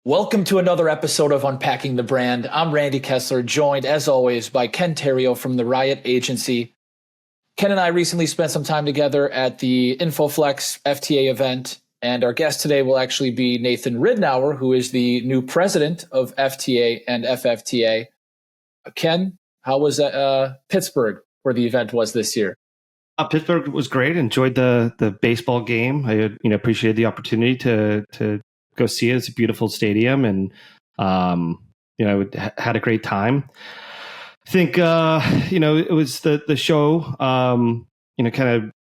Welcome to another episode of Unpacking the Brand. I'm Randy Kessler, joined as always by Ken Theriot from the Theriot Agency. Ken and I recently spent some time together at the InfoFlex FTA event, and our guest today will actually be Nathan Ridnouer, who is the new president of FTA and FFTA. Ken, how was Pittsburgh, where the event was this year? Pittsburgh was great. Enjoyed the baseball game. I appreciated the opportunity to go see it. It's a beautiful stadium, and had a great time. I think it was the show. Kind of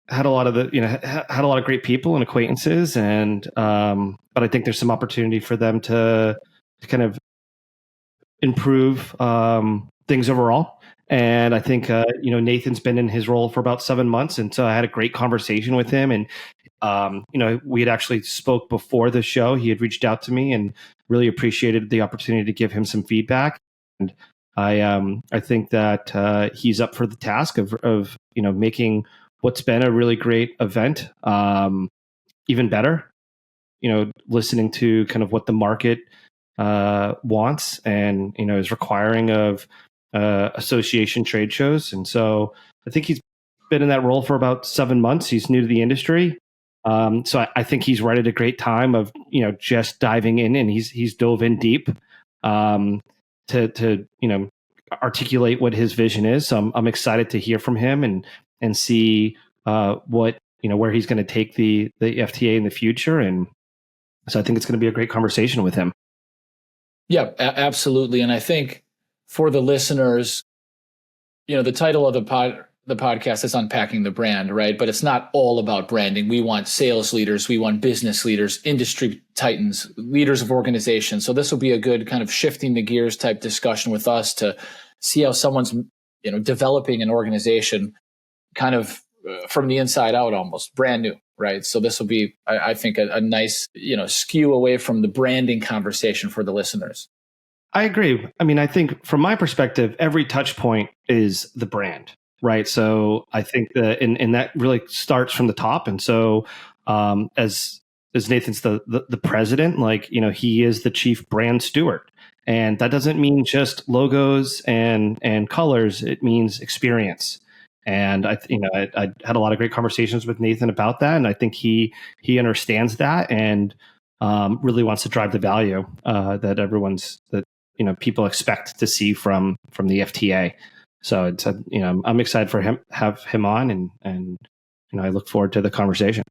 had a lot of great people and acquaintances, and but I think there's some opportunity for them to kind of improve things overall. And I think Nathan's been in his role for about 7 months, and so I had a great conversation with him. And we had actually spoke before the show. He had reached out to me and really appreciated the opportunity to give him some feedback. And I think that he's up for the task of making what's been a really great event even better. Listening to kind of what the market wants and is requiring of association trade shows. And so I think he's been in that role for about 7 months. He's new to the industry. So I think he's right at a great time of, just diving in, and he's dove in deep to articulate what his vision is. So I'm excited to hear from him and see what, where he's going to take the FTA in the future. And so I think it's going to be a great conversation with him. Yeah, absolutely. And I think for the listeners, the title of the podcast is Unpacking the Brand, right? But it's not all about branding. We want sales leaders, we want business leaders, industry titans, leaders of organizations. So this will be a good kind of shifting the gears type discussion with us to see how someone's, developing an organization kind of from the inside out, almost brand new, right? So this will be, I think, a nice, skew away from the branding conversation for the listeners. I agree. I mean, I think from my perspective, every touch point is the brand, right? So I think that, and that really starts from the top. And so as Nathan's the president, he is the chief brand steward. And that doesn't mean just logos and colors. It means experience. And I had a lot of great conversations with Nathan about that. And I think he understands that and really wants to drive the value that people expect to see from the FTA. So it's I'm excited for have him on, and I look forward to the conversation.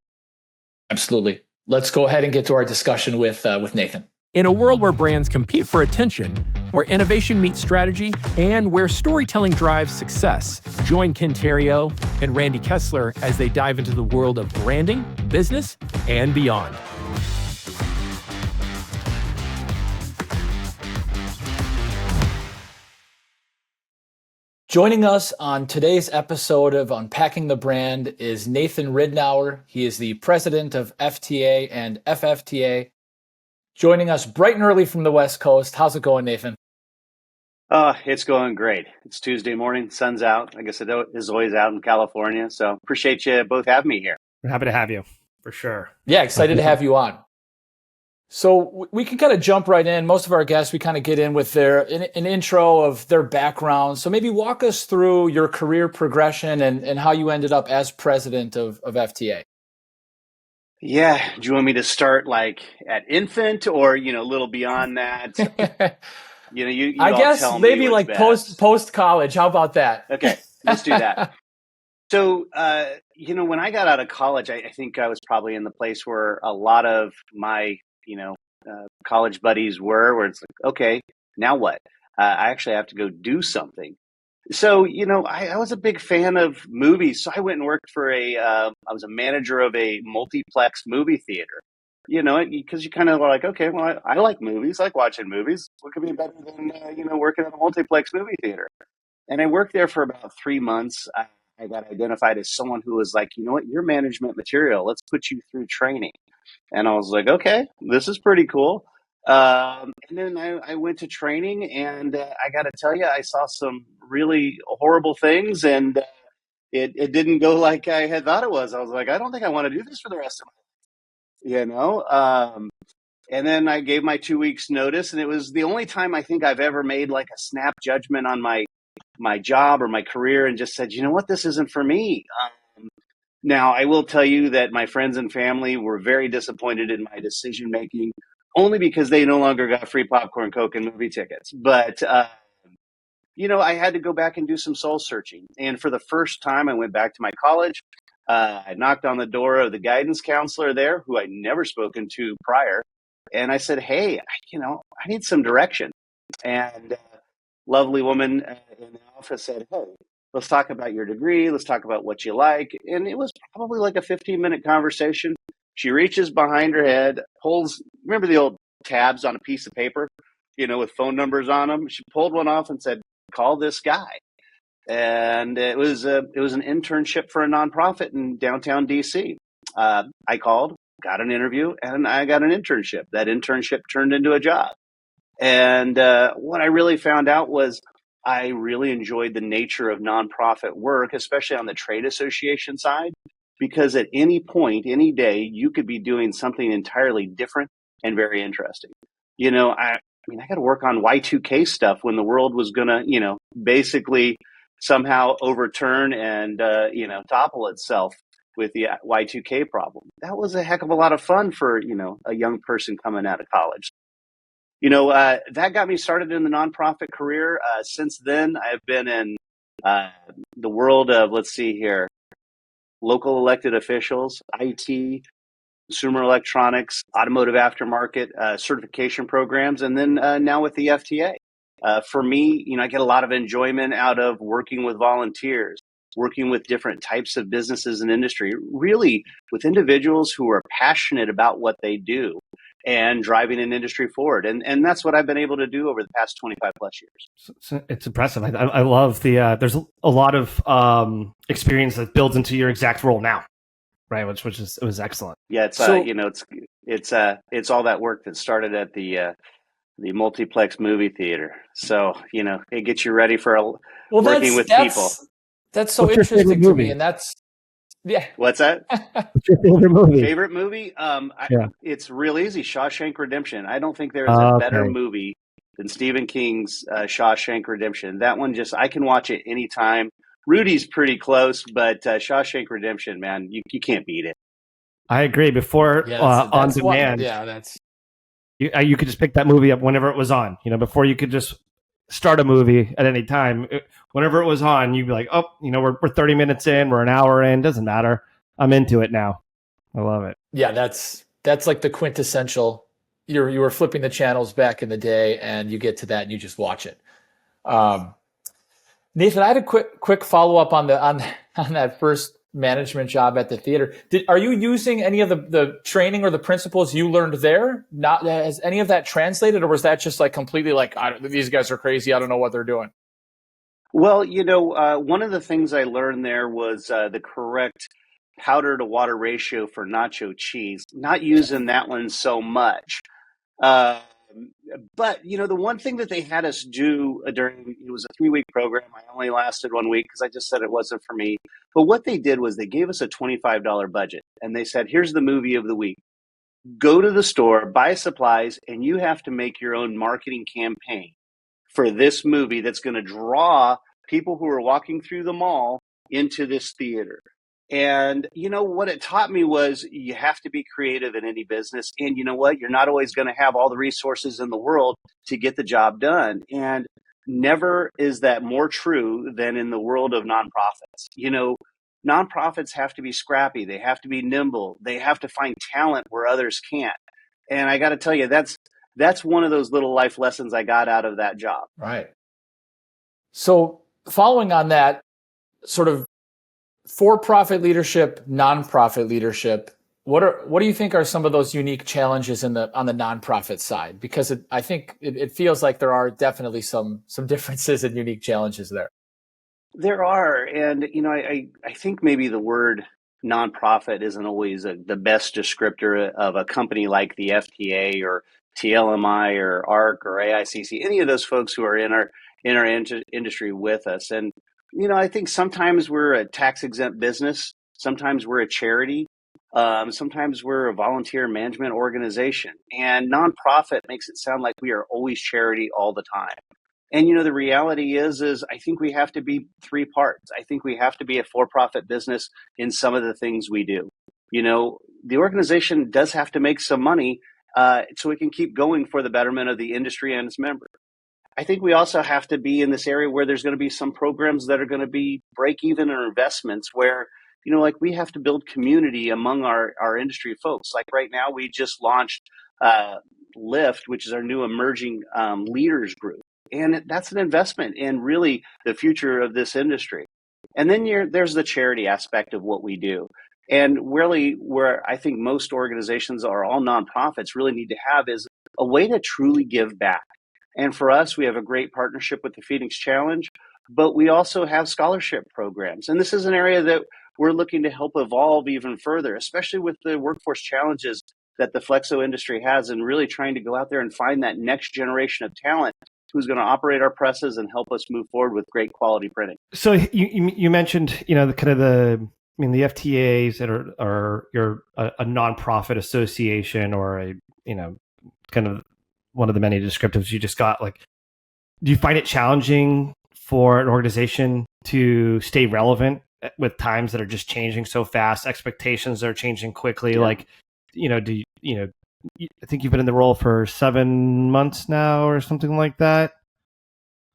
Absolutely. Let's go ahead and get to our discussion with Nathan. In a world where brands compete for attention, where innovation meets strategy, and where storytelling drives success, join Ken Theriot and Randy Kessler as they dive into the world of branding, business, and beyond. Joining us on today's episode of Unpacking the Brand is Nathan Ridnouer. He is the president of FTA and FFTA. Joining us bright and early from the West Coast. How's it going, Nathan? It's going great. It's Tuesday morning, sun's out. I guess it is always out in California. So appreciate you both having me here. We're happy to have you, for sure. Yeah, excited to have you on. So we can kind of jump right in. Most of our guests, we kind of get in with an intro of their background. So maybe walk us through your career progression and how you ended up as president of FTA. Yeah. Do you want me to start at infant or, a little beyond that? You I guess maybe like post college. How about that? Okay, let's do that. So, when I got out of college, I think I was probably in the place where a lot of my college buddies where it's like, okay, now what? I actually have to go do something. So, I was a big fan of movies. So I went and worked for I was a manager of a multiplex movie theater, because you kind of are like, okay, well, I like movies. I like watching movies. What could be better than, working at a multiplex movie theater? And I worked there for about 3 months. I got identified as someone who was like, you know what, you're management material. Let's put you through training. And I was like, okay, this is pretty cool. And then I went to training, and I got to tell you, I saw some really horrible things, and it didn't go like I had thought it was. I was like, I don't think I want to do this for the rest of my life, And then I gave my 2 weeks notice, and it was the only time I think I've ever made like a snap judgment on my job or my career and just said, you know what, this isn't for me. Now, I will tell you that my friends and family were very disappointed in my decision making, only because they no longer got free popcorn, Coke, and movie tickets. But I had to go back and do some soul searching. And for the first time, I went back to my college. I knocked on the door of the guidance counselor there, who I'd never spoken to prior. And I said, hey, I need some direction. And lovely woman in the office said, hey, let's talk about your degree. Let's talk about what you like. And it was probably like a 15-minute conversation. She reaches behind her head, remember the old tabs on a piece of paper, with phone numbers on them? She pulled one off and said, call this guy. And it was an internship for a nonprofit in downtown DC. I called, got an interview, and I got an internship. That internship turned into a job. And what I really found out was I really enjoyed the nature of nonprofit work, especially on the trade association side, because at any point, any day, you could be doing something entirely different and very interesting. I got to work on Y2K stuff when the world was going to, basically somehow overturn and, topple itself with the Y2K problem. That was a heck of a lot of fun for, a young person coming out of college. That got me started in the nonprofit career. Since then, I've been in the world of, local elected officials, IT, consumer electronics, automotive aftermarket certification programs, and then now with the FTA. For me, I get a lot of enjoyment out of working with volunteers, working with different types of businesses and industry, really with individuals who are passionate about what they do and driving an industry forward. And that's what I've been able to do over the past 25 plus years. So it's impressive. I love there's a lot of experience that builds into your exact role now, right? Which it was excellent. Yeah, it's all that work that started at the Multiplex movie theater. So, it gets you ready for working with people. That's so What's your interesting favorite to movie? me. And that's, yeah. What's that? What's your favorite movie? Favorite movie? Yeah. It's real easy. Shawshank Redemption. I don't think there is a better movie than Stephen King's Shawshank Redemption. That one I can watch it anytime. Rudy's pretty close, but Shawshank Redemption, man, you can't beat it. I agree. Before on demand, you could just pick that movie up whenever it was on. Before you could just start a movie at any time. Whenever it was on, you'd be like, oh, we're 30 minutes in, we're an hour in, doesn't matter. I'm into it now. I love it. Yeah, that's like the quintessential. You were flipping the channels back in the day, and you get to that, and you just watch it. Nathan, I had a quick follow up on that first management job at the theater. Are you using any of the training or the principles you learned there? Has any of that translated, or was that just like completely like, these guys are crazy, I don't know what they're doing? Well, one of the things I learned there was the correct powder to water ratio for nacho cheese. Not using that one so much. But, the one thing that they had us do it was a 3-week program. I only lasted 1 week because I just said it wasn't for me. But what they did was they gave us a $25 budget, and they said, here's the movie of the week. Go to the store, buy supplies, and you have to make your own marketing campaign for this movie that's going to draw people who are walking through the mall into this theater. And what it taught me was you have to be creative in any business. And you know what? You're not always going to have all the resources in the world to get the job done. And never is that more true than in the world of nonprofits. Nonprofits have to be scrappy. They have to be nimble. They have to find talent where others can't. And I got to tell you, that's one of those little life lessons I got out of that job. Right. So following on that, sort of for-profit leadership, nonprofit leadership, what do you think are some of those unique challenges on the nonprofit side? Because I think it feels like there are definitely some differences and unique challenges there. There are, and I think maybe the word nonprofit isn't always the best descriptor of a company like the FTA or TLMI or ARC or AICC, any of those folks who are in our industry with us. And I think sometimes we're a tax exempt business, sometimes we're a charity, Sometimes we're a volunteer management organization, and nonprofit makes it sound like we are always charity all the time. And the reality is I think we have to be three parts. I think we have to be a for-profit business in some of the things we do. The organization does have to make some money so it can keep going for the betterment of the industry and its members. I think we also have to be in this area where there's going to be some programs that are going to be break even or investments where, like we have to build community among our industry folks. Like right now, we just launched Lift, which is our new emerging leaders group. And that's an investment in really the future of this industry. And then there's the charity aspect of what we do. And really where I think most organizations or all nonprofits really need to have is a way to truly give back. And for us, we have a great partnership with the Phoenix Challenge, but we also have scholarship programs. And this is an area that we're looking to help evolve even further, especially with the workforce challenges that the Flexo industry has, and really trying to go out there and find that next generation of talent who's going to operate our presses and help us move forward with great quality printing. So you mentioned, the FTAs that are you're a nonprofit association or a, kind of one of the many descriptives you just got. Like, do you find it challenging for an organization to stay relevant with times that are just changing so fast? Expectations are changing quickly. Yeah. Like, I think you've been in the role for 7 months now or something like that.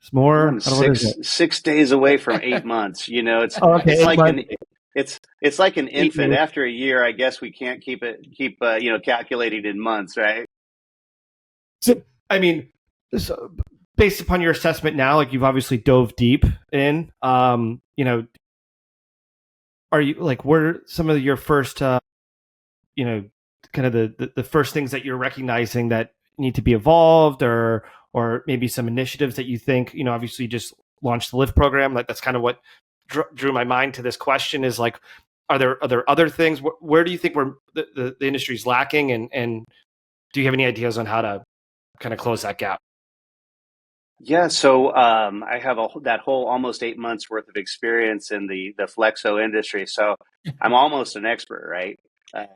It's more 6 days away from 8 months. It's it's like an infant. After a year, I guess we can't keep calculating in months, right? So, based upon your assessment now, like you've obviously dove deep in, are you like, what are some of your first, kind of the first things that you're recognizing that need to be evolved, or maybe some initiatives that you think, obviously you just launched the Lift program. Like that's kind of what drew my mind to this question is like, are there other things? Where do you think the industry's lacking? And do you have any ideas on how to kind of close that gap? Yeah, so I have that whole almost 8 months worth of experience in the Flexo industry. So I'm almost an expert, right? I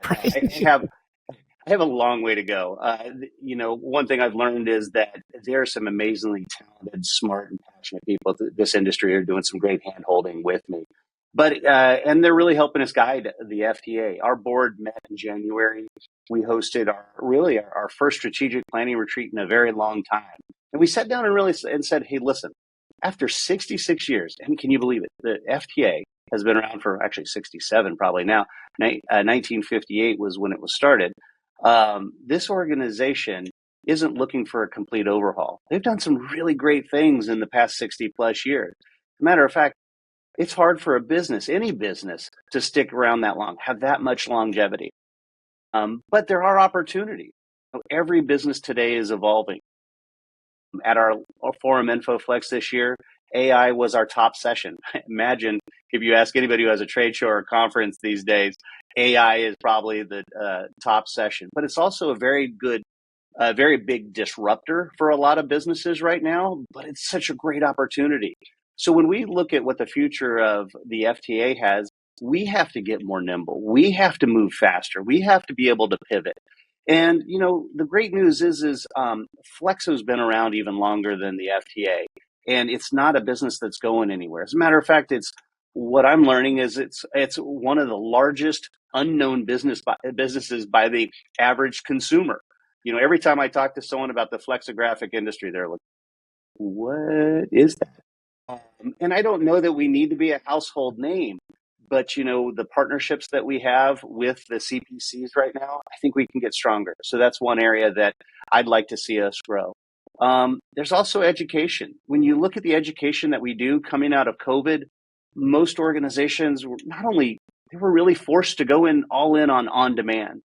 have a long way to go. One thing I've learned is that there are some amazingly talented, smart, and passionate people. This industry are doing some great hand holding with me. But and they're really helping us guide the FTA. Our board met in January. We hosted our first strategic planning retreat in a very long time. And we sat down and said, hey, listen, after 66 years, and can you believe it? The FTA has been around for actually 67 probably now. 1958 was when it was started. This organization isn't looking for a complete overhaul. They've done some really great things in the past 60 plus years. As a matter of fact, it's hard for any business, to stick around that long, have that much longevity. But there are opportunities. Every business today is evolving. At our forum InfoFlex this year, AI was our top session. Imagine if you ask anybody who has a trade show or a conference these days, AI is probably the top session. But it's also a very big disruptor for a lot of businesses right now, but it's such a great opportunity. So when we look at what the future of the FTA has, we have to get more nimble. We have to move faster. We have to be able to pivot. And, the great news is Flexo's been around even longer than the FTA. And it's not a business that's going anywhere. As a matter of fact, what I'm learning is it's one of the largest unknown businesses by the average consumer. Every time I talk to someone about the flexographic industry, they're like, what is that? And I don't know that we need to be a household name, but the partnerships that we have with the CPCs right now, I think we can get stronger. So that's one area that I'd like to see us grow. There's also education. When you look at the education that we do coming out of COVID, most organizations they were really forced to go all in on demand.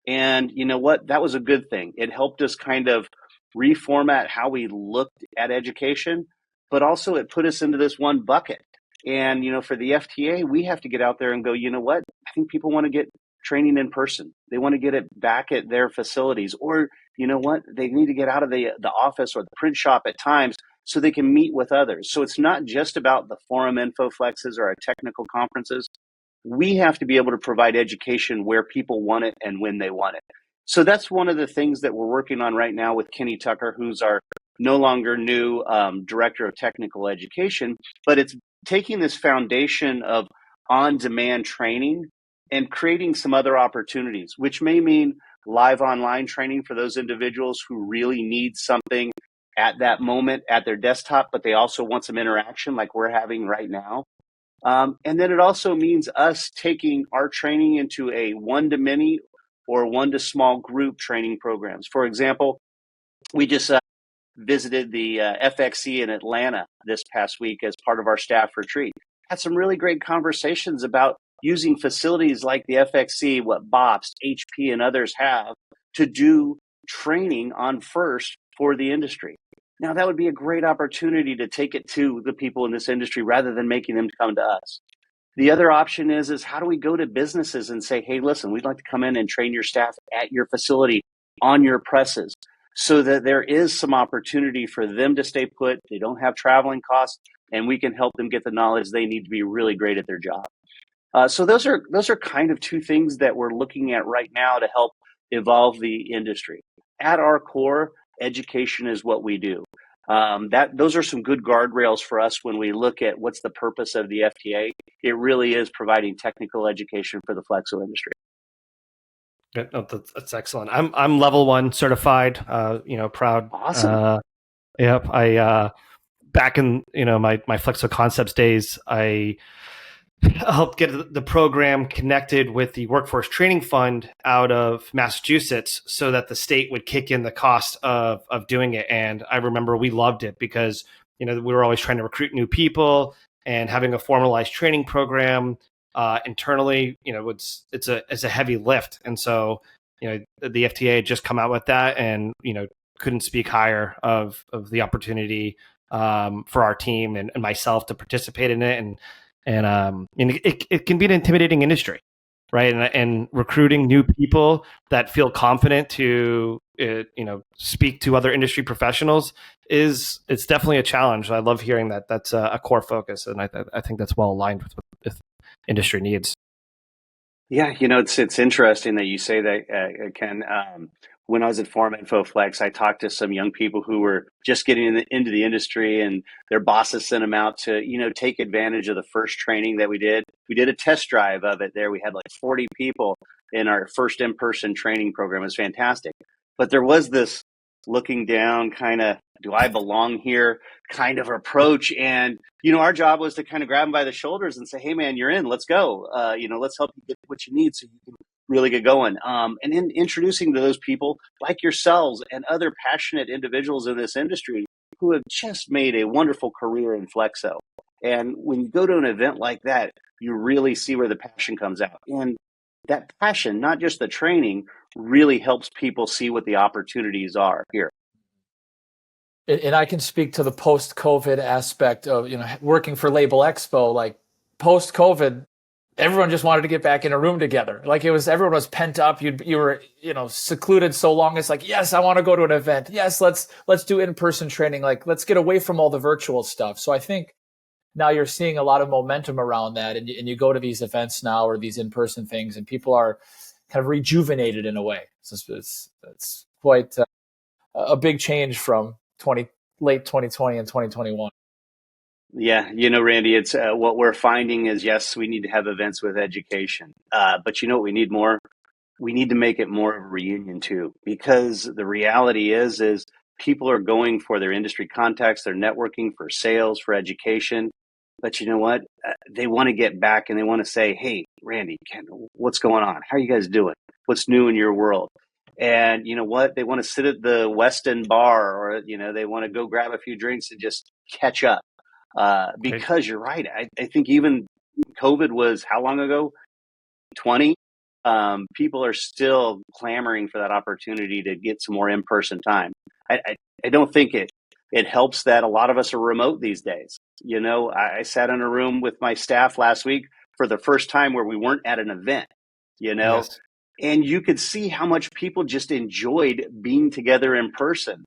And you know what? That was a good thing. It helped us kind of reformat how we looked at education, but also it put us into this one bucket. And, for the FTA, we have to get out there and go, you know what? I think people want to get training in person. They want to get it back at their facilities, or, you know what? They need to get out of the office or the print shop at times so they can meet with others. So it's not just about the forum InfoFlexes or our technical conferences. we have to be able to provide education where people want it and when they want it. So that's one of the things that we're working on right now with Kenny Tucker, who's our no longer new director of technical education, but it's taking this foundation of on-demand training and creating some other opportunities, which may mean live online training for those individuals who really need something at that moment at their desktop, but they also want some interaction like we're having right now. And then it also means us taking our training into a one-to-many or one-to-small group training programs. For example, we just visited the FXE in Atlanta this past week as part of our staff retreat. Had some really great conversations about using facilities like the FXE, what BOPS, HP, and others have to do training on FIRST for the industry. Now, that would be a great opportunity to take it to the people in this industry rather than making them come to us. The other option is how do we go to businesses and say, hey, listen, we'd like to come in and train your staff at your facility on your presses so that there is some opportunity for them to stay put. They don't have traveling costs, and we can help them get the knowledge they need to be really great at their job. So those are kind of two things that we're looking at right now to help evolve the industry. At our core, education is what we do. Those are some good guardrails for us when we look at what's the purpose of the FTA. It really is providing technical education for the flexo industry. Yeah, no, that's excellent. I'm level 1 certified. Proud. Awesome. Yep. I back in my Flexo Concepts days, I helped get the program connected with the Workforce Training Fund out of Massachusetts so that the state would kick in the cost of doing it. And I remember we loved it because, we were always trying to recruit new people, and having a formalized training program internally, it's a heavy lift. And so, the FTA had just come out with that, and, couldn't speak higher of the opportunity for our team and myself to participate in it. And it can be an intimidating industry, right? And recruiting new people that feel confident to speak to other industry professionals it's definitely a challenge. I love hearing that that's a core focus, and I think that's well aligned with industry needs. Yeah, it's interesting that you say that, Ken. When I was at Forum InfoFlex, I talked to some young people who were just getting into the industry, and their bosses sent them out to, take advantage of the first training that we did. We did a test drive of it there. We had like 40 people in our first in-person training program. It was fantastic. But there was this looking down kind of, do I belong here kind of approach. And, our job was to kind of grab them by the shoulders and say, hey, man, you're in, let's go. Let's help you get what you need so you can really get going. And in introducing to those people like yourselves and other passionate individuals in this industry who have just made a wonderful career in Flexo. And when you go to an event like that, you really see where the passion comes out. And that passion, not just the training, really helps people see what the opportunities are here. And I can speak to the post-COVID aspect of, working for Label Expo. Like post-COVID, everyone just wanted to get back in a room together. Like everyone was pent up. You were, secluded so long. It's like, yes, I want to go to an event. Yes, let's do in-person training. Like, let's get away from all the virtual stuff. So I think now you're seeing a lot of momentum around that. And you go to these events now or these in-person things, and people are kind of rejuvenated in a way. So it's quite a big change from late 2020 and 2021. Yeah, Randy, it's what we're finding is, yes, we need to have events with education. But what we need more? We need to make it more of a reunion too, because the reality is people are going for their industry contacts, they're networking for sales, for education. But you know what? They want to get back and they want to say, hey, Randy, Ken, what's going on? How are you guys doing? What's new in your world? And you know what? They want to sit at the Westin bar, or, they want to go grab a few drinks and just catch up. Because you're right. I think even COVID was how long ago? 20. People are still clamoring for that opportunity to get some more in-person time. I don't think it helps that a lot of us are remote these days. I sat in a room with my staff last week for the first time where we weren't at an event, Yes. And you could see how much people just enjoyed being together in person.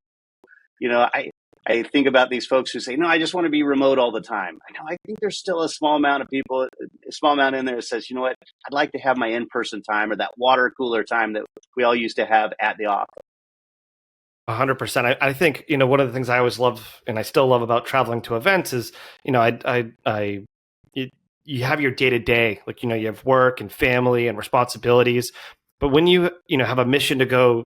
I think about these folks who say, no, I just want to be remote all the time. I think there's still a small amount of people, a small amount in there that says, you know what, I'd like to have my in-person time or that water cooler time that we all used to have at the office. 100%. I think, one of the things I always love and I still love about traveling to events is, you have your day to day, like, you have work and family and responsibilities. But when you have a mission to go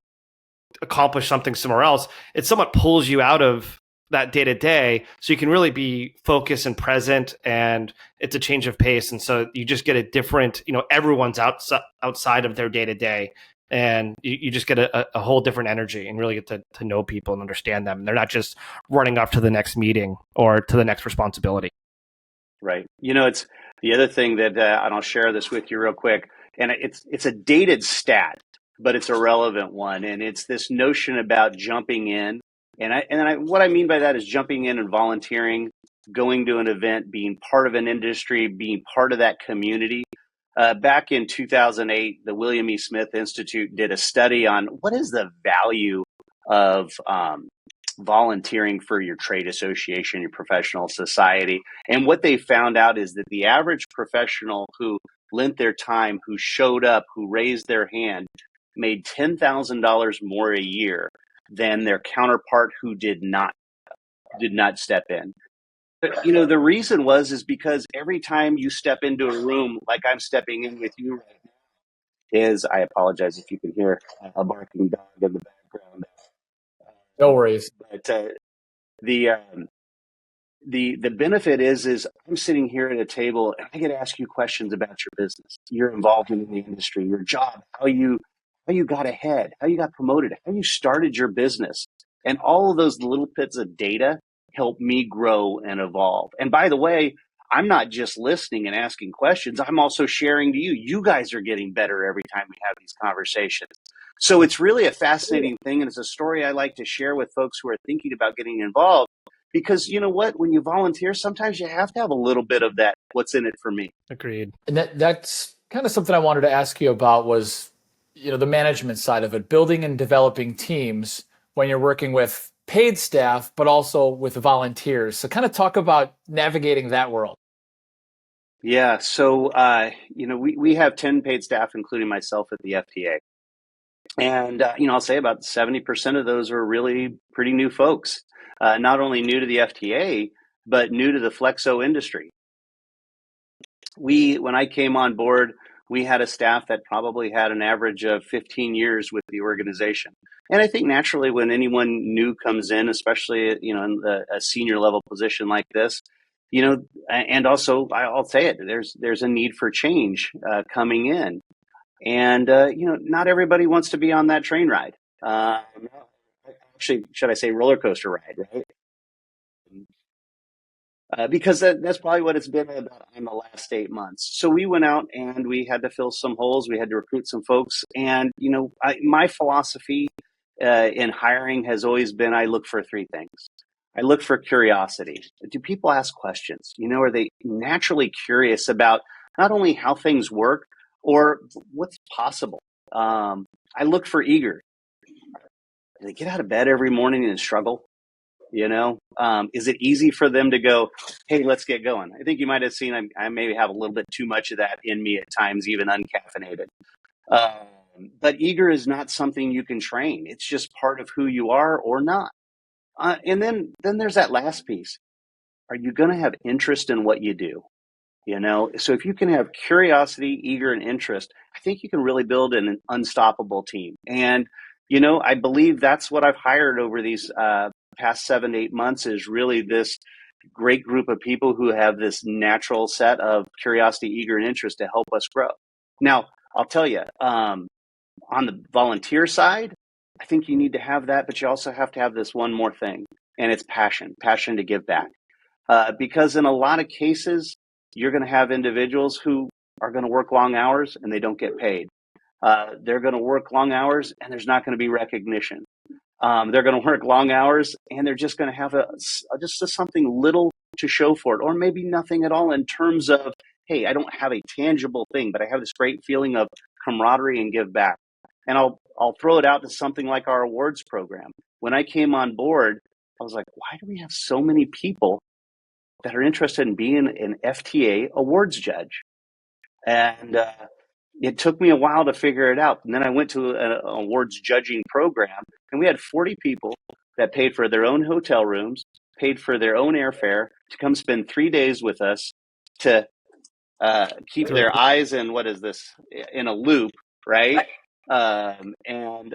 accomplish something somewhere else, it somewhat pulls you out of that day to day, so you can really be focused and present, and it's a change of pace. And so you just get a different, everyone's outside of their day to day, and you just get a whole different energy and really get to know people and understand them. They're not just running off to the next meeting or to the next responsibility. Right. It's the other thing that, and I'll share this with you real quick, and it's a dated stat, but it's a relevant one. And it's this notion about jumping in. What I mean by that is jumping in and volunteering, going to an event, being part of an industry, being part of that community. Back in 2008, the William E. Smith Institute did a study on what is the value of volunteering for your trade association, your professional society. And what they found out is that the average professional who lent their time, who showed up, who raised their hand, made $10,000 more a year than their counterpart who did not step in. But the reason is because every time you step into a room, like I'm stepping in with you right now, I apologize if you can hear a barking dog in the background. No worries. But the benefit is I'm sitting here at a table and I get to ask you questions about your business, your involvement in the industry, your job, how you got ahead, how you got promoted, how you started your business. And all of those little bits of data help me grow and evolve. And by the way, I'm not just listening and asking questions. I'm also sharing to you. You guys are getting better every time we have these conversations. So it's really a fascinating thing. And it's a story I like to share with folks who are thinking about getting involved. Because you know what? When you volunteer, sometimes you have to have a little bit of that. What's in it for me? Agreed. And that's kind of something I wanted to ask you about was, the management side of it, building and developing teams when you're working with paid staff, but also with volunteers. So kind of talk about navigating that world. Yeah. So, we have 10 paid staff, including myself at the FTA. And, I'll say about 70% of those are really pretty new folks, not only new to the FTA, but new to the Flexo industry. When I came on board, we had a staff that probably had an average of 15 years with the organization. And I think naturally when anyone new comes in, especially, in a senior level position like this, and also I'll say it, there's a need for change coming in. And, not everybody wants to be on that train ride. Actually, should I say roller coaster ride, right? Because that's probably what it's been about in the last 8 months. So we went out and we had to fill some holes. We had to recruit some folks. And, my philosophy in hiring has always been I look for three things. I look for curiosity. Do people ask questions? Are they naturally curious about not only how things work or what's possible? I look for eager. Do they get out of bed every morning and struggle? Is it easy for them to go, hey, let's get going? I think you might have seen I maybe have a little bit too much of that in me at times, even uncaffeinated. But eager is not something you can train. It's just part of who you are or not. And then there's that last piece. Are you going to have interest in what you do? So if you can have curiosity, eager, and interest, I think you can really build an unstoppable team. And, I believe that's what I've hired over these past 7 to 8 months is really this great group of people who have this natural set of curiosity, eager, and interest to help us grow. Now, I'll tell you, on the volunteer side, I think you need to have that, but you also have to have this one more thing, and it's passion to give back. Because in a lot of cases, you're going to have individuals who are going to work long hours and they don't get paid. They're going to work long hours and there's not going to be recognition. They're going to work long hours and they're just going to have just something little to show for it, or maybe nothing at all in terms of, hey, I don't have a tangible thing, but I have this great feeling of camaraderie and give back. And I'll throw it out to something like our awards program. When I came on board, I was like, why do we have so many people that are interested in being an FTA awards judge? And it took me a while to figure it out. And then I went to an awards judging program, and we had 40 people that paid for their own hotel rooms, paid for their own airfare to come spend 3 days with us to keep their eyes in, what is this, in a loop, right? And,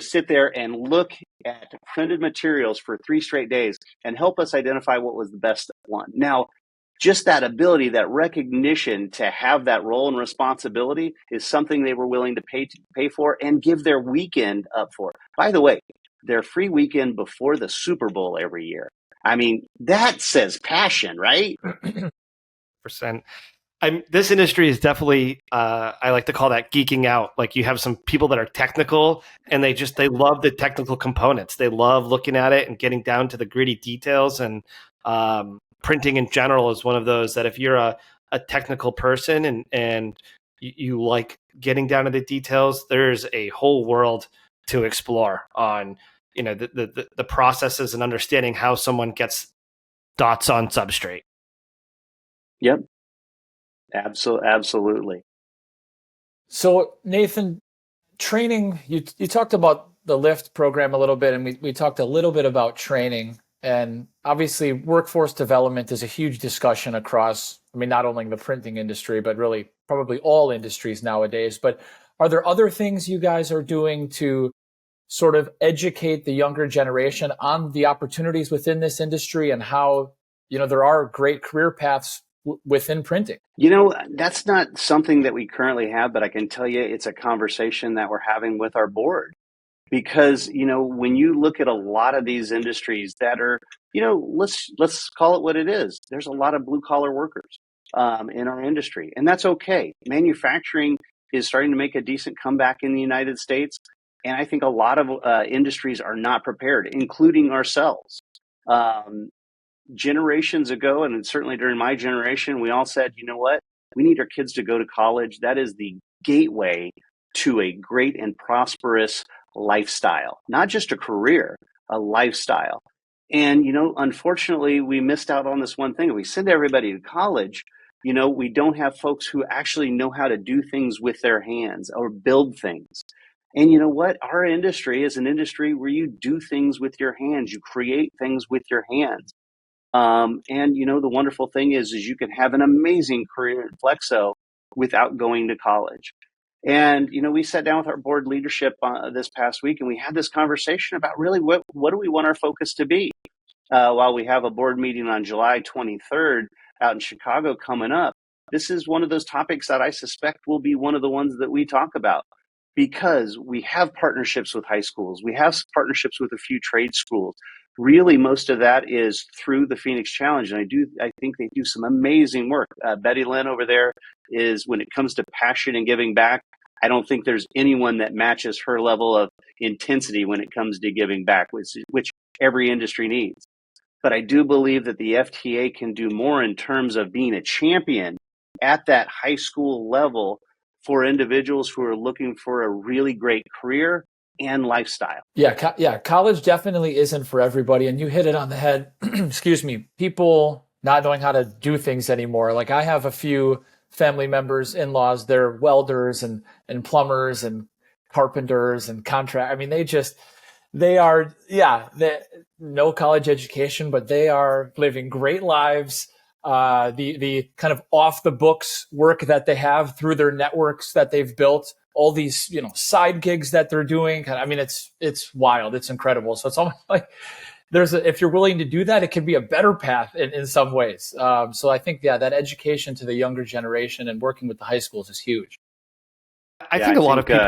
sit there and look at printed materials for 3 straight days and help us identify what was the best one. Now, just that ability, that recognition to have that role and responsibility is something they were willing to pay for and give their weekend up for. By the way, their free weekend before the Super Bowl every year. I mean, that says passion, right? Percent. This industry is definitely, I like to call that geeking out. Like, you have some people that are technical and they love the technical components. They love looking at it and getting down to the gritty details. And printing in general is one of those that if you're a technical person and you like getting down to the details, there's a whole world to explore on, the processes and understanding how someone gets dots on substrate. Yep. Absolutely. So Nathan, training, you talked about the LIFT program a little bit, and we talked a little bit about training. And obviously workforce development is a huge discussion across, not only the printing industry, but really probably all industries nowadays. But are there other things you guys are doing to sort of educate the younger generation on the opportunities within this industry and how, there are great career paths within printing? That's not something that we currently have, but I can tell you it's a conversation that we're having with our board. Because, when you look at a lot of these industries that are, let's call it what it is. There's a lot of blue collar workers in our industry, and that's okay. Manufacturing is starting to make a decent comeback in the United States. And I think a lot of industries are not prepared, including ourselves. Generations ago, and certainly during my generation, we all said, you know what? We need our kids to go to college. That is the gateway to a great and prosperous lifestyle, not just a career, a lifestyle. And, unfortunately, we missed out on this one thing. If we send everybody to college, we don't have folks who actually know how to do things with their hands or build things. And you know what? Our industry is an industry where you do things with your hands. You create things with your hands. And the wonderful thing is you can have an amazing career in Flexo without going to college. And, we sat down with our board leadership this past week, and we had this conversation about really what do we want our focus to be? While we have a board meeting on July 23rd out in Chicago coming up, this is one of those topics that I suspect will be one of the ones that we talk about, because we have partnerships with high schools. We have partnerships with a few trade schools. Really, most of that is through the Phoenix Challenge. And I think they do some amazing work. Betty Lynn over there is, when it comes to passion and giving back, I don't think there's anyone that matches her level of intensity when it comes to giving back, which every industry needs. But I do believe that the FTA can do more in terms of being a champion at that high school level for individuals who are looking for a really great career and lifestyle. Yeah. College definitely isn't for everybody. And you hit it on the head. Excuse me. People not knowing how to do things anymore. Like, I have a few family members, in-laws, they're welders and plumbers and carpenters and they are no college education, but they are living great lives. The kind of off the books work that they have through their networks that they've built, all these, side gigs that they're doing. It's wild. It's incredible. So it's almost like if you're willing to do that, it can be a better path in some ways. So I think, that education to the younger generation and working with the high schools is huge. I think a lot of people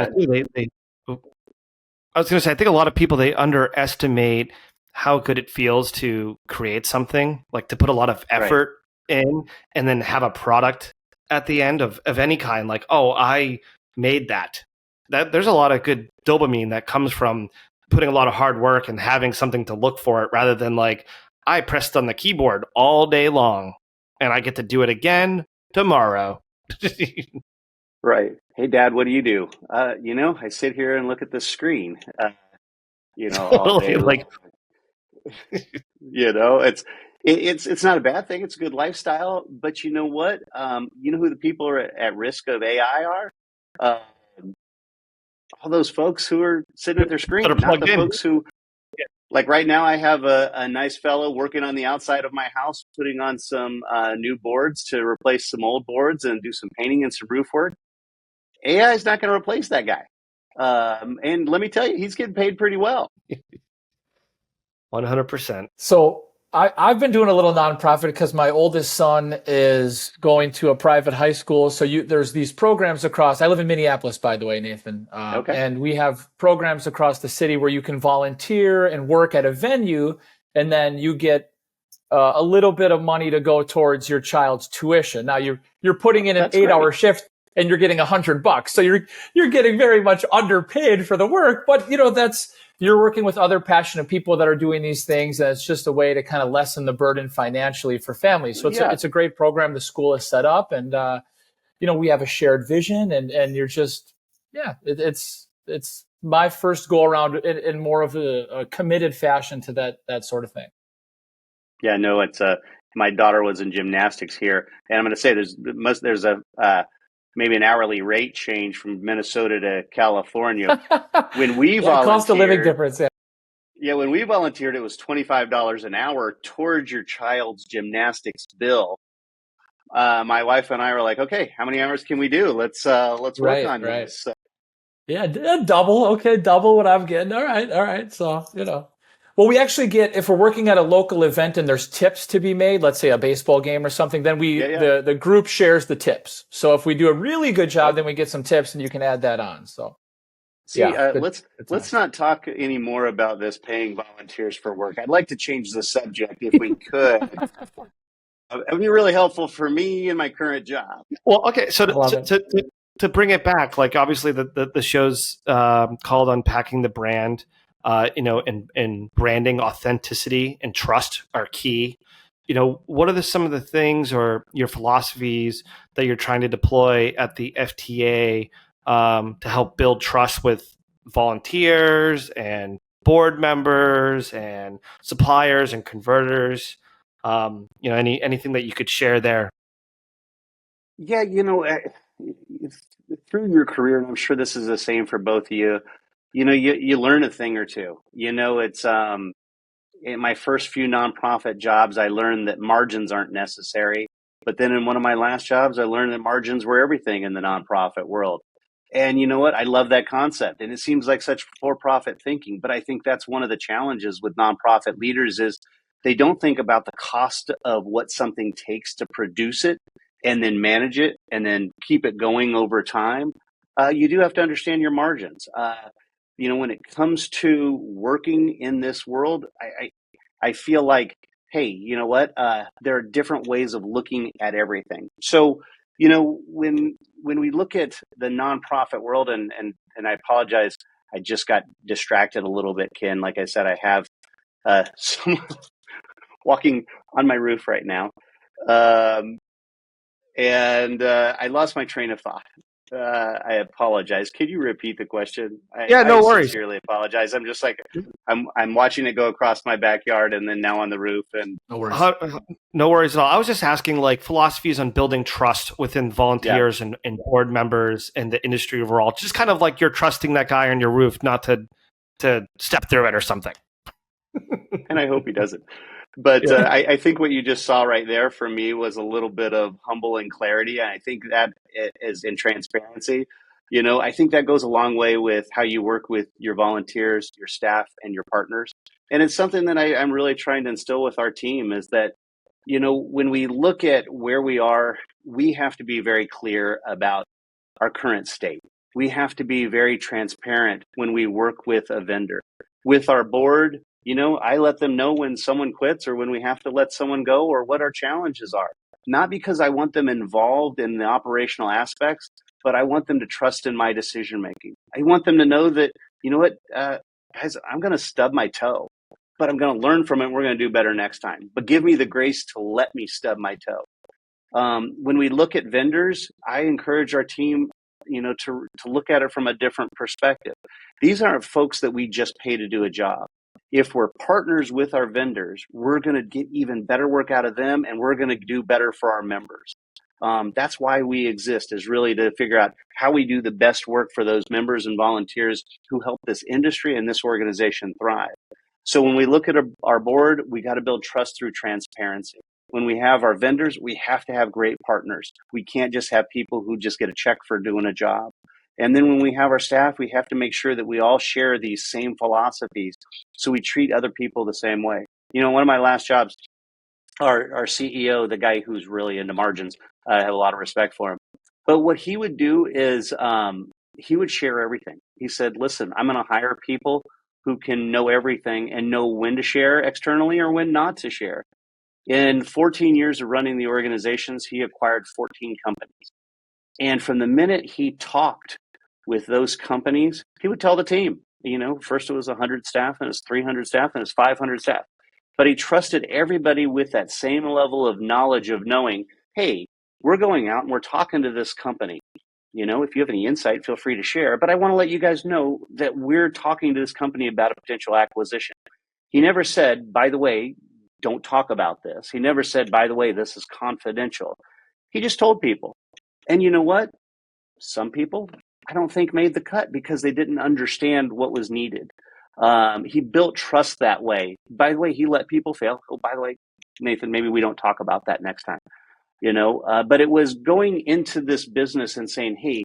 I was going to say, I think a lot of people, they underestimate how good it feels to create something, like to put a lot of effort in and then have a product at the end of any kind. Like, oh, I made that. There's a lot of good dopamine that comes from putting a lot of hard work and having something to look for it, rather than like, I pressed on the keyboard all day long and I get to do it again tomorrow. Right. Hey, Dad, what do you do? I sit here and look at the screen, all day long. It's not a bad thing. It's a good lifestyle. But you know what? You know who the people are at risk of AI are? Uh, all those folks who are sitting at their That are screen, not plugged the in. folks who, like right now, I have a nice fellow working on the outside of my house, putting on some new boards to replace some old boards and do some painting and some roof work. AI is not going to replace that guy. And let me tell you, he's getting paid pretty well. 100%. So I've been doing a little nonprofit because my oldest son is going to a private high school. So there's these programs across. I live in Minneapolis, by the way, Nathan. Okay. And we have programs across the city where you can volunteer and work at a venue, and then you get a little bit of money to go towards your child's tuition. Now you're putting in an That's 8-hour great. shift and you're getting $100. So you're getting very much underpaid for the work, but you're working with other passionate people that are doing these things, and it's just a way to kind of lessen the burden financially for families. So it's a great program the school has set up, and we have a shared vision, and you're just it's my first go around in more of a committed fashion to that sort of thing. Yeah, no, it's my daughter was in gymnastics here, and I'm going to say there's a maybe an hourly rate change from Minnesota to California. When we volunteered, cost of living difference. Yeah, when we volunteered, it was $25 an hour towards your child's gymnastics bill. My wife and I were like, okay, how many hours can we do? Let's work on this. So, yeah, double. Okay, double what I'm getting. All right. So, well, we actually get, if we're working at a local event and there's tips to be made, let's say a baseball game or something, then the group shares the tips. So if we do a really good job, then we get some tips, and you can add that on. So, let's not talk anymore about this paying volunteers for work. I'd like to change the subject if we could. It would be really helpful for me in my current job. Well, okay, so to bring it back, like obviously the show's called Unpacking the Brand. And branding, authenticity, and trust are key. What are some of the things or your philosophies that you're trying to deploy at the FTA to help build trust with volunteers and board members and suppliers and converters? Anything that you could share there? Yeah, through your career, and I'm sure this is the same for both of you, you learn a thing or two. It's in my first few nonprofit jobs, I learned that margins aren't necessary. But then in one of my last jobs, I learned that margins were everything in the nonprofit world. And you know what? I love that concept. And it seems like such for-profit thinking. But I think that's one of the challenges with nonprofit leaders is they don't think about the cost of what something takes to produce it and then manage it and then keep it going over time. You do have to understand your margins. When it comes to working in this world, I feel like, hey, you know what? There are different ways of looking at everything. So, when we look at the nonprofit world, and I apologize, I just got distracted a little bit, Ken. Like I said, I have someone walking on my roof right now, and I lost my train of thought. I apologize. Could you repeat the question? No worries. I sincerely apologize. I'm just like, I'm watching it go across my backyard and then now on the roof. And no worries. No worries at all. I was just asking philosophies on building trust within volunteers and board members and the industry overall. Just kind of like you're trusting that guy on your roof not to step through it or something. And I hope he doesn't. But I think what you just saw right there for me was a little bit of humble and clarity. And I think that is in transparency. I think that goes a long way with how you work with your volunteers, your staff, and your partners. And it's something that I'm really trying to instill with our team is that, when we look at where we are, we have to be very clear about our current state. We have to be very transparent when we work with a vendor. With our board, I let them know when someone quits or when we have to let someone go or what our challenges are. Not because I want them involved in the operational aspects, but I want them to trust in my decision making. I want them to know that, guys, I'm going to stub my toe, but I'm going to learn from it. We're going to do better next time. But give me the grace to let me stub my toe. When we look at vendors, I encourage our team, to look at it from a different perspective. These aren't folks that we just pay to do a job. if we're partners with our vendors, we're going to get even better work out of them, and we're going to do better for our members. That's why we exist, is really to figure out how we do the best work for those members and volunteers who help this industry and this organization thrive. So when we look at our board, we got to build trust through transparency. When we have our vendors, we have to have great partners. We can't just have people who just get a check for doing a job. And then when we have our staff, we have to make sure that we all share these same philosophies, so we treat other people the same way. One of my last jobs, our CEO, the guy who's really into margins, I have a lot of respect for him. But what he would do is he would share everything. He said, listen, I'm going to hire people who can know everything and know when to share externally or when not to share. In 14 years of running the organizations, he acquired 14 companies. And from the minute he talked with those companies, he would tell the team, first it was 100 staff, and it's 300 staff, and it's 500 staff. But he trusted everybody with that same level of knowledge of knowing, hey, we're going out and we're talking to this company. If you have any insight, feel free to share. But I want to let you guys know that we're talking to this company about a potential acquisition. He never said, by the way, don't talk about this. He never said, by the way, this is confidential. He just told people. And you know what? Some people, I don't think, made the cut because they didn't understand what was needed. He built trust that way. By the way, he let people fail. Oh, by the way, Nathan, maybe we don't talk about that next time. But it was going into this business and saying, hey,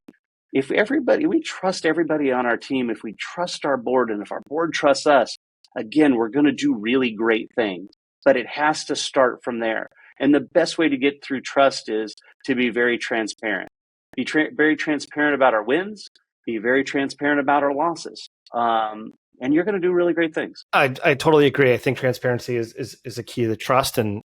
if we trust everybody on our team, if we trust our board, and if our board trusts us, again, we're going to do really great things. But it has to start from there. And the best way to get through trust is to be very transparent. Be very transparent about our wins. Be very transparent about our losses. And you're going to do really great things. I totally agree. I think transparency is a key to trust, and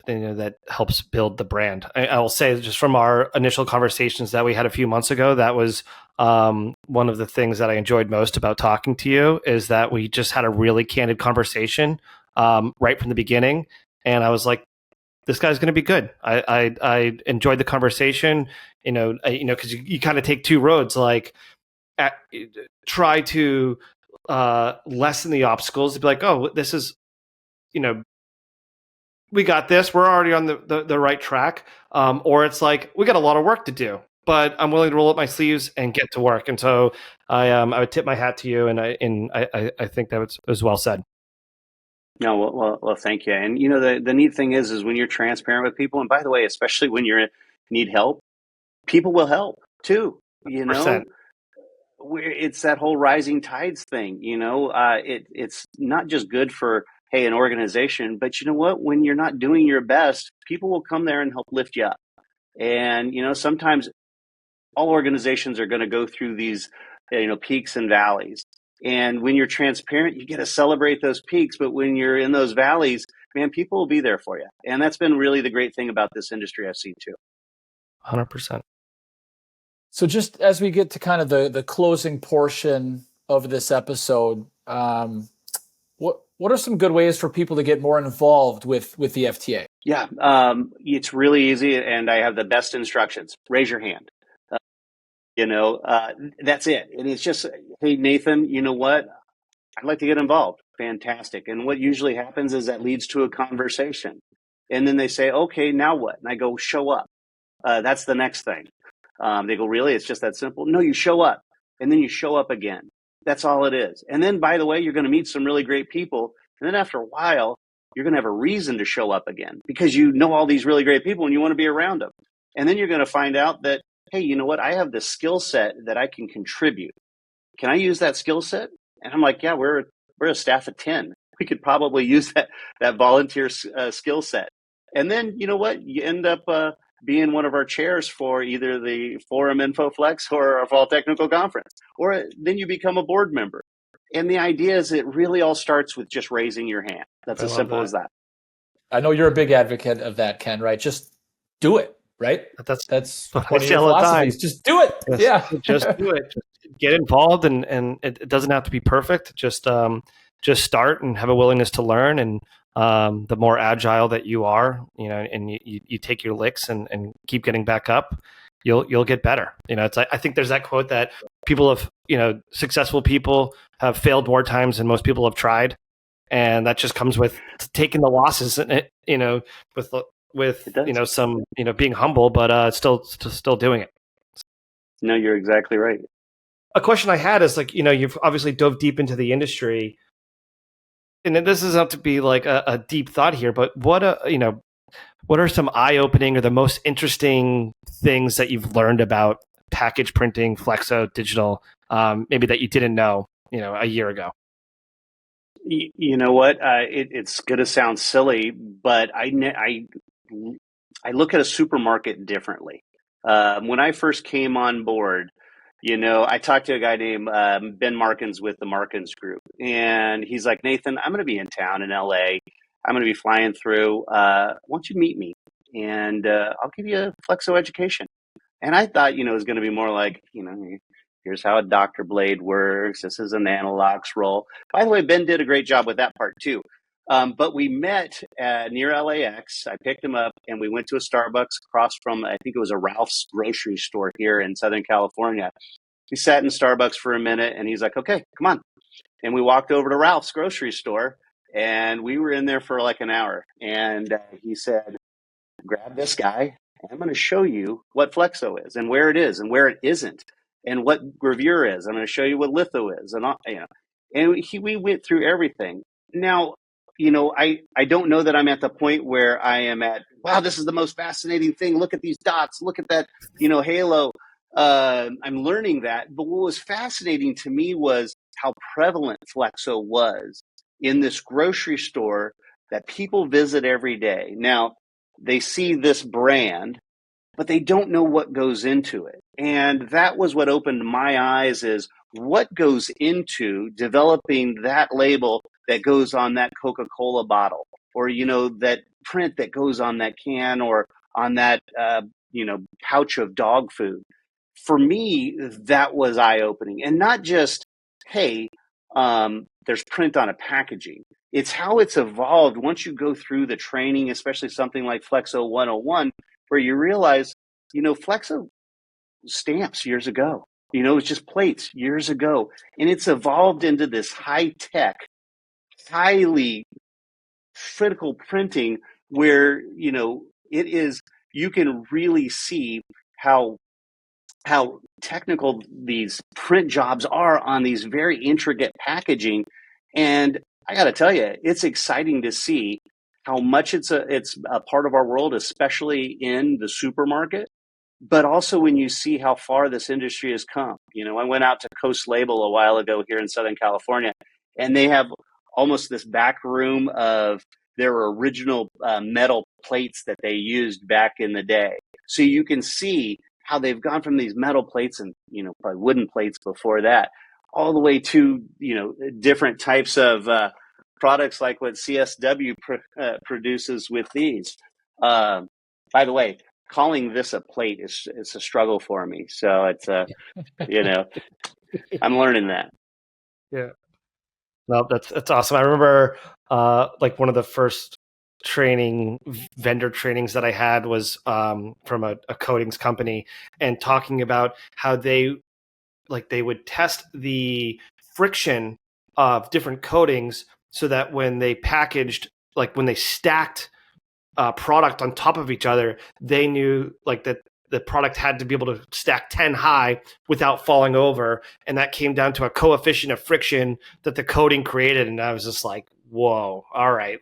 that helps build the brand. I will say, just from our initial conversations that we had a few months ago, that was one of the things that I enjoyed most about talking to you, is that we just had a really candid conversation right from the beginning. And I was like, this guy's going to be good. I enjoyed the conversation, because you kind of take two roads, like try to lessen the obstacles, to be like, oh, this is, we got this, we're already on the right track. Or it's like, we got a lot of work to do, but I'm willing to roll up my sleeves and get to work. And so I would tip my hat to you, and I think that was well said. No, well, thank you. And the neat thing is when you're transparent with people, and by the way, especially when you need help, people will help too. 100%. It's that whole rising tides thing. It's not just good for an organization, but you know what? When you're not doing your best, people will come there and help lift you up. And sometimes all organizations are going to go through these peaks and valleys. And when you're transparent, you get to celebrate those peaks. But when you're in those valleys, man, people will be there for you. And that's been really the great thing about this industry I've seen too. 100%. So just as we get to kind of the closing portion of this episode, what are some good ways for people to get more involved with the FTA? Yeah, it's really easy, and I have the best instructions. Raise your hand. That's it. And it's just, hey, Nathan, you know what? I'd like to get involved. Fantastic. And what usually happens is that leads to a conversation. And then they say, okay, now what? And I go, show up. That's the next thing. They go, really? It's just that simple? No, you show up. And then you show up again. That's all it is. And then, by the way, you're going to meet some really great people. And then after a while, you're going to have a reason to show up again because you know all these really great people and you want to be around them. And then you're going to find out that, hey, you know what? I have this skill set that I can contribute. Can I use that skill set? And I'm like, yeah, we're a staff of 10. We could probably use that volunteer skill set. And then, you know what? You end up being one of our chairs for either the Forum InfoFlex or our Fall Technical Conference. Or then you become a board member. And the idea is it really all starts with just raising your hand. That's as simple as that. I know you're a big advocate of that, Ken, right? Just do it, right? That's one of your philosophies. Just do it. Yeah. Just do it. Just get involved, and it doesn't have to be perfect. Just start and have a willingness to learn. And the more agile that you are, and you take your licks and keep getting back up, you'll get better. It's I think there's that quote that people have, successful people have failed more times than most people have tried. and that just comes with taking the losses, with It does. some being humble, but still doing it. No, you're exactly right. A question I had is you've obviously dove deep into the industry, and this doesn't have to be like a deep thought here, but what are some eye-opening or the most interesting things that you've learned about package printing, flexo, digital, maybe that you didn't know, a year ago? You know what? It's going to sound silly, but I look at a supermarket differently. When I first came on board, I talked to a guy named Ben Markins with the Markins Group, and he's like, Nathan, I'm going to be in town in LA. I'm going to be flying through. Why don't you meet me? And I'll give you a flexo education. And I thought, it was going to be more like, here's how a doctor blade works. This is an analog scroll. By the way, Ben did a great job with that part too. But we met near LAX. I picked him up and we went to a Starbucks across from, I think it was a Ralph's grocery store here in Southern California. We sat in Starbucks for a minute and he's like, okay, come on. And we walked over to Ralph's grocery store and we were in there for like an hour. And he said, grab this guy. I'm going to show you what flexo is and where it isn't, and what gravure is. I'm going to show you what litho is, and we went through everything. Now, I don't know that I'm at the point where I am at. Wow, this is the most fascinating thing. Look at these dots. Look at that, halo. I'm learning that, but what was fascinating to me was how prevalent flexo was in this grocery store that people visit every day. Now, they see this brand, but they don't know what goes into it. And that was what opened my eyes, is what goes into developing that label that goes on that Coca-Cola bottle, or, that print that goes on that can, or on that, pouch of dog food. For me, that was eye-opening. And not just, hey, there's print on a packaging. It's how it's evolved once you go through the training, especially something like Flexo 101, where you realize, Flexo stamps years ago. It's just plates years ago. And it's evolved into this high-tech, highly critical printing where, it is, you can really see how technical these print jobs are on these very intricate packaging. And I got to tell you, it's exciting to see how much it's a part of our world, especially in the supermarket, but also when you see how far this industry has come. I went out to Coast Label a while ago here in Southern California, and they have almost this back room of their original metal plates that they used back in the day. So you can see how they've gone from these metal plates and, probably wooden plates before that, all the way to, different types of products like what CSW produces with these. By the way, calling this a plate is a struggle for me. So it's, I'm learning that. Yeah. Well, that's awesome. I remember one of the first vendor trainings that I had was from a coatings company, and talking about how they would test the friction of different coatings so that when they packaged, when they stacked product on top of each other, they knew that the product had to be able to stack 10 high without falling over. And that came down to a coefficient of friction that the coating created. And I was just like, whoa, all right.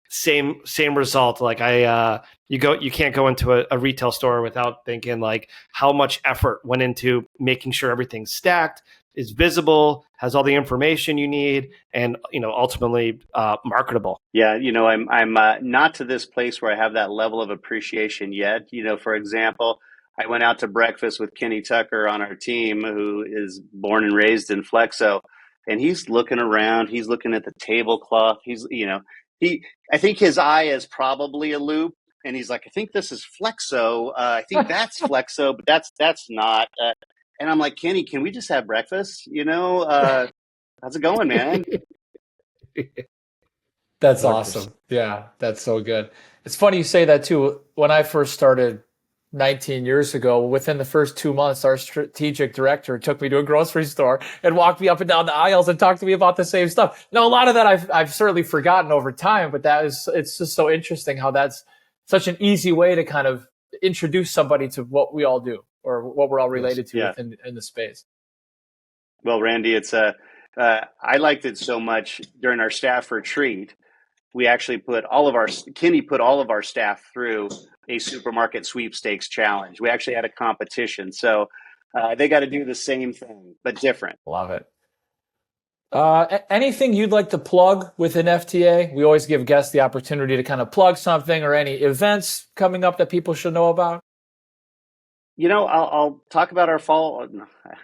Same result. You can't go into a retail store without thinking how much effort went into making sure everything's stacked, is visible, has all the information you need, and ultimately marketable. Yeah, I'm not to this place where I have that level of appreciation yet. For example, I went out to breakfast with Kenny Tucker on our team, who is born and raised in Flexo, and he's looking around. He's looking at the tablecloth. I think his eye is probably a loop, and he's like, I think this is Flexo. I think that's Flexo, but that's not. And I'm like, Kenny, can we just have breakfast? How's it going, man? That's awesome. Yeah, that's so good. It's funny you say that too. When I first started 19 years ago. Within the first 2 months, our strategic director took me to a grocery store and walked me up and down the aisles and talked to me about the same stuff. Now, a lot of that I've certainly forgotten over time, but it's just so interesting how that's such an easy way to kind of introduce somebody to what we all do or what we're all related to in the space. Well, Randy, I liked it so much during our staff retreat. We actually Kenny put all of our staff through a supermarket sweepstakes challenge. We actually had a competition. So they got to do the same thing, but different. Love it. Anything you'd like to plug within FTA? We always give guests the opportunity to kind of plug something or any events coming up that people should know about. I'll talk about our fall.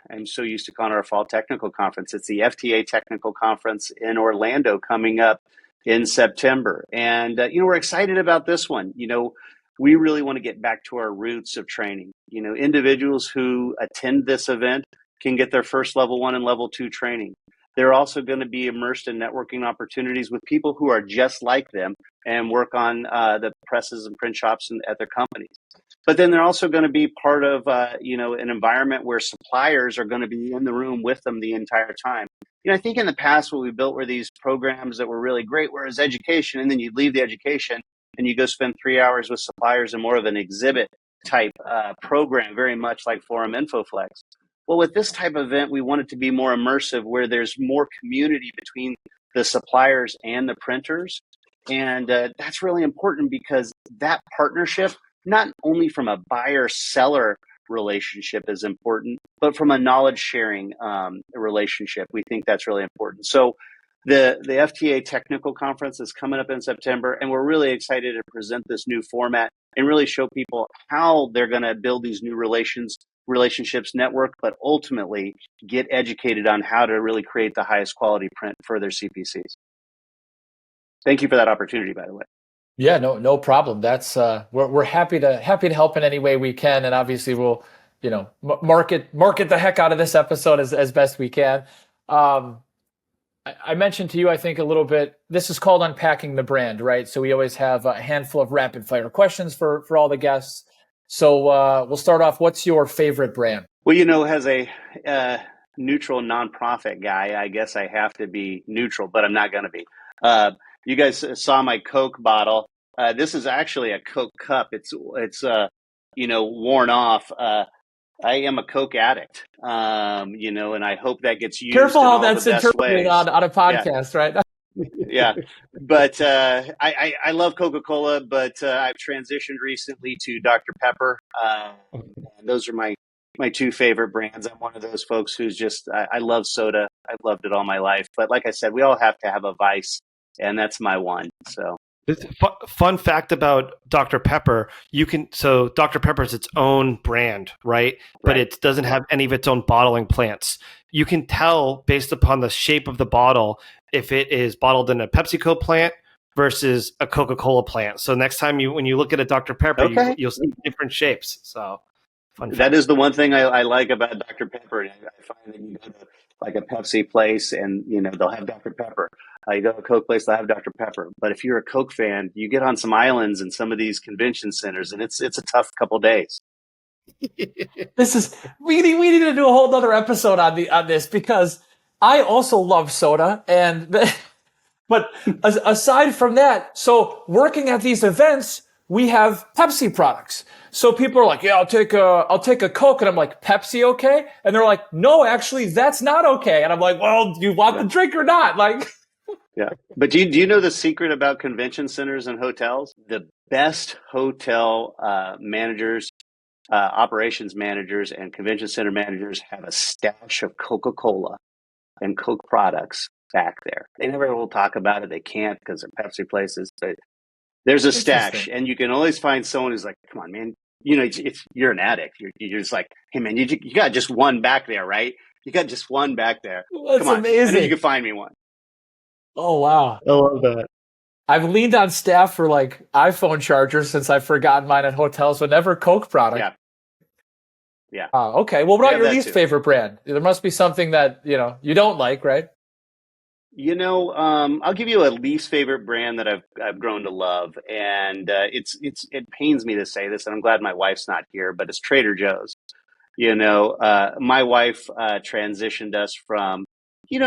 I'm so used to calling our fall technical conference. It's the FTA technical conference in Orlando coming up in September. And, we're excited about this one. We really want to get back to our roots of training. Individuals who attend this event can get their first level 1 and level 2 training. They're also going to be immersed in networking opportunities with people who are just like them and work on the presses and print shops at their companies. But then they're also going to be part of, an environment where suppliers are going to be in the room with them the entire time. I think in the past, what we built were these programs that were really great, whereas education, and then you leave the education and you go spend 3 hours with suppliers in more of an exhibit type program, very much like Forum InfoFlex. Well, with this type of event, we want it to be more immersive, where there's more community between the suppliers and the printers. And that's really important because that partnership, not only from a buyer-seller relationship is important, but from a knowledge sharing relationship, we think that's really important. So the FTA technical conference is coming up in September, and we're really excited to present this new format and really show people how they're going to build these new relationships network, but ultimately get educated on how to really create the highest quality print for their CPCs. Thank you for that opportunity, by the way. Yeah, no problem. That's we're happy to help in any way we can, and obviously we'll market the heck out of this episode as best we can. I mentioned to you, I think a little bit. This is called Unpacking the Brand, right? So we always have a handful of rapid fire questions for all the guests. So we'll start off. What's your favorite brand? Well, as a neutral nonprofit guy, I guess I have to be neutral, but I'm not going to be. You guys saw my Coke bottle. This is actually a Coke cup. It's worn off. I am a Coke addict, and I hope that gets used. Careful how that's the best interpreted ways. on a podcast, right? Yeah, but I love Coca-Cola, but I've transitioned recently to Dr. Pepper. Those are my two favorite brands. I'm one of those folks who's just I love soda. I've loved it all my life. But like I said, we all have to have a vice, and that's my one. So. Fun fact about Dr. Pepper, Dr. Pepper is its own brand, right? But it doesn't have any of its own bottling plants. You can tell based upon the shape of the bottle if it is bottled in a PepsiCo plant versus a Coca-Cola plant. So next time when you look at a Dr. Pepper, you'll see different shapes. So that is the one thing I like about Dr. Pepper. I find that you go to like a Pepsi place and they'll have Dr. Pepper. You go to a Coke place, they'll have Dr. Pepper. But if you're a Coke fan, you get on some islands and some of these convention centers, and it's a tough couple days. We need to do a whole other episode on this because I also love soda, but aside from that, so working at these events, we have Pepsi products. So people are like, yeah, I'll take a Coke. And I'm like, Pepsi okay? And they're like, no, actually, that's not okay. And I'm like, well, do you want the drink or not? Like, yeah. But do you know the secret about convention centers and hotels? The best hotel managers, operations managers, and convention center managers have a stash of Coca-Cola and Coke products back there. They never will talk about it. They can't because they're Pepsi places. But there's a stash, and you can always find someone who's like, come on, man. You're an addict. You're just like, hey, man, you got just one back there, right? You got just one back there. That's come on. amazing. I know you can find me one. Oh, wow. I love that. I've leaned on staff for like iPhone chargers since I've forgotten mine at hotels, but never Coke product. Yeah. Okay. Well, what about your least favorite brand? There must be something that, you don't like, right? I'll give you a least favorite brand that I've grown to love, and it pains me to say this, and I'm glad my wife's not here, but it's Trader Joe's. My wife transitioned us from,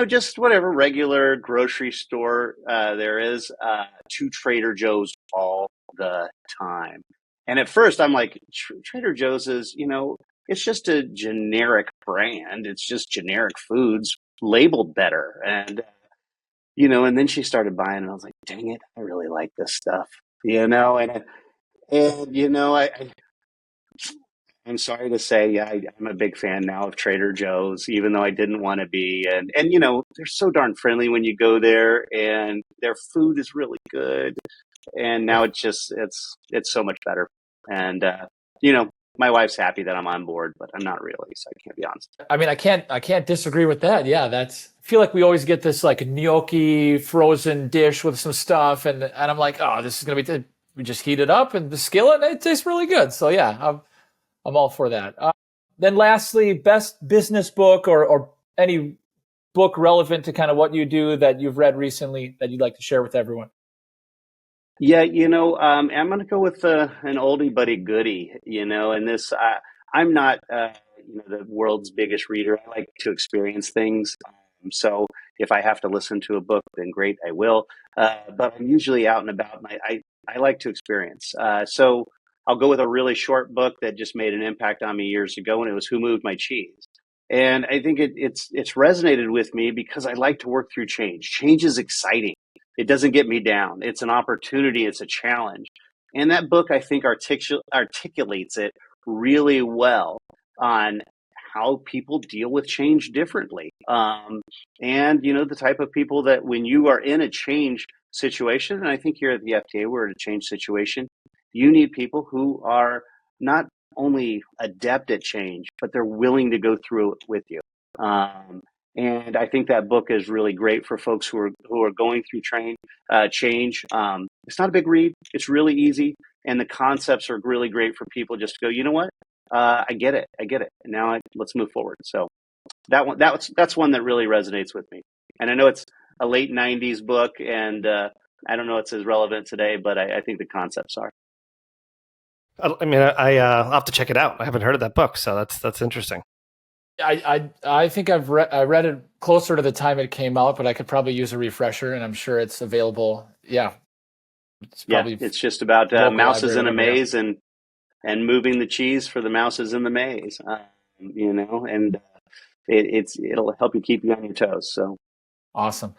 just whatever regular grocery store there is to Trader Joe's all the time. And at first, I'm like, Trader Joe's is, it's just a generic brand. It's just generic foods labeled better, and then she started buying, and I was like, dang it, I really like this stuff, I'm sorry to say, yeah, I'm a big fan now of Trader Joe's, even though I didn't want to be. And they're so darn friendly when you go there, and their food is really good. And now it's so much better. And my wife's happy that I'm on board, but I'm not really, so I can't be honest. I mean, I can't disagree with that. Yeah, I feel like we always get this like gnocchi frozen dish with some stuff, and I'm like, oh, this is gonna be. We just heat it up in the skillet, and it tastes really good. So yeah, I'm all for that. Then lastly, best business book or any book relevant to kind of what you do that you've read recently that you'd like to share with everyone. Yeah, I'm going to go with an oldie but a goodie, and this, I'm not, the world's biggest reader. I like to experience things. So if I have to listen to a book, then great, I will. But I'm usually out and about, and I like to experience. So I'll go with a really short book that just made an impact on me years ago, and it was Who Moved My Cheese? And I think it's resonated with me because I like to work through change. Change is exciting. It doesn't get me down. It's an opportunity. It's a challenge. And that book, I think, articulates it really well on how people deal with change differently. And, the type of people that when you are in a change situation, and I think here at the FTA, we're in a change situation, you need people who are not only adept at change, but they're willing to go through it with you. And I think that book is really great for folks who are going through change. It's not a big read. It's really easy. And the concepts are really great for people just to go, you know what? I get it. And now let's move forward. So that's one that really resonates with me. And I know it's a late 90s book, and I don't know if it's as relevant today, but I think the concepts are. I mean, I'll have to check it out. I haven't heard of that book, so that's interesting. I think I read it closer to the time it came out, but I could probably use a refresher, and I'm sure it's available. Yeah, it's just about mouses in a maze and moving the cheese for the mouses in the maze. And it'll help you keep you on your toes. So awesome.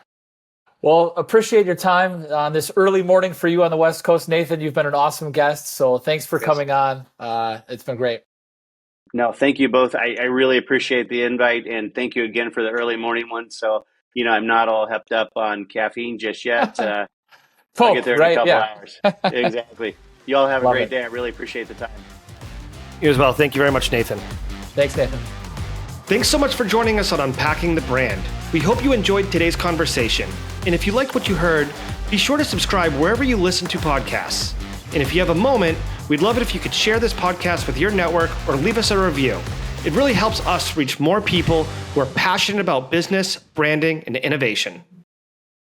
Well, appreciate your time on this early morning for you on the West Coast, Nathan. You've been an awesome guest, so thanks for coming on. It's been great. No, thank you both. I really appreciate the invite, and thank you again for the early morning one. So, I'm not all hepped up on caffeine just yet. I'll get there in a couple hours. Exactly. You all have a great day. I really appreciate the time. You as well. Thank you very much, Nathan. Thanks, Nathan. Thanks so much for joining us on Unpacking the Brand. We hope you enjoyed today's conversation. And if you liked what you heard, be sure to subscribe wherever you listen to podcasts. And if you have a moment, we'd love it if you could share this podcast with your network or leave us a review. It really helps us reach more people who are passionate about business, branding, and innovation.